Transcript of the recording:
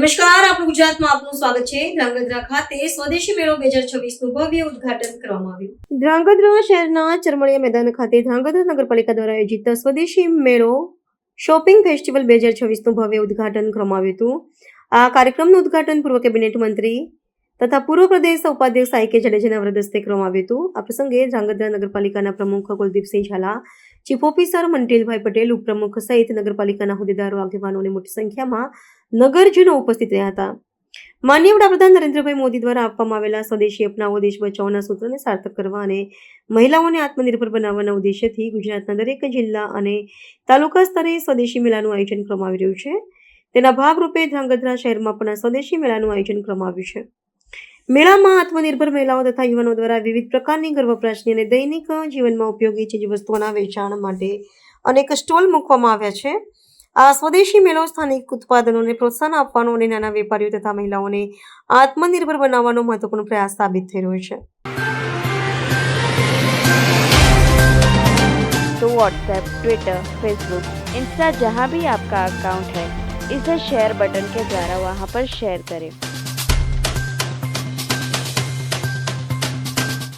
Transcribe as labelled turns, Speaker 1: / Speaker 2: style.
Speaker 1: નમસ્કાર, આપણું ગુજરાતમાં આપનું સ્વાગત છે। ધ્રાંગધ્રા ખાતે સ્વદેશી મેળો 2026 નું ભવ્ય ઉદ્ઘાટન કરવામાં આવ્યું। ધ્રાંગધ્રા શહેરના ચરમળિયા મેદાન ખાતે ધ્રાંગધ્રા નગરપાલિકા દ્વારા આયોજિત સ્વદેશી મેળો શોપિંગ ફેસ્ટિવલ 2026 નું ભવ્ય ઉદ્ઘાટન કરવામાં આવ્યું હતું। આ કાર્યક્રમનું ઉદ્ઘાટન પૂર્વ કેબિનેટ મંત્રી તથા પૂર્વ પ્રદેશ ઉપાધ્યક્ષ આઈ કે જાડેજાના વરદ હસ્તે કરવામાં આવ્યું હતું। આ પ્રસંગે ધ્રાંગધ્રા નગરપાલિકાના પ્રમુખ કુલદીપસિંહ ઝાલા, ચીફ ઓફિસર મંટીલભાઈ પટેલ, ઉપપ્રમુખ સહિત નગરપાલિકાના હોદ્દેદારો, આગેવાનોની મોટી સંખ્યામાં નગરજનો ઉપસ્થિત રહ્યા હતા। માનનીય વડાપ્રધાન નરેન્દ્રભાઈ મોદી દ્વારા આપવામાં આવેલા સ્વદેશી અપનાવો દેશ બચાવોના સૂત્રને સાર્થક કરવા અને મહિલાઓને આત્મનિર્ભર બનાવવાના ઉદ્દેશ્યથી ગુજરાતના દરેક જિલ્લા અને તાલુકા સ્તરે સ્વદેશી મેળાનું આયોજન કરવામાં આવી રહ્યું છે। તેના ભાગરૂપે ધ્રાંગધ્રા શહેરમાં પણ સ્વદેશી મેળાનું આયોજન કરવામાં આવ્યું છે। મેળામાં આત્મનિર્ભર મહિલાઓ તથા યુવાનો દ્વારા વિવિધ પ્રકારની ઘર વપરાશની અને દૈનિક જીવનમાં ઉપયોગી ચીજવસ્તુઓના વેચાણ માટે અનેક સ્ટોલ મૂકવામાં આવ્યા છે। આ સ્વદેશી મેળો સ્થાનિક ઉત્પાદનોને પ્રોત્સાહન આપવાનો અને નાના વેપારીઓ તથા મહિલાઓને આત્મનિર્ભર બનાવવાનો મહત્વપૂર્ણ પ્રયાસ સાબિત થઈ રહ્યો છે।
Speaker 2: तो व्हाट्सएप, ट्विटर, फेसबुक, इंस्टा जहाँ भी आपका अकाउंट है, इसे शेयर बटन के द्वारा वहाँ पर शेयर करें।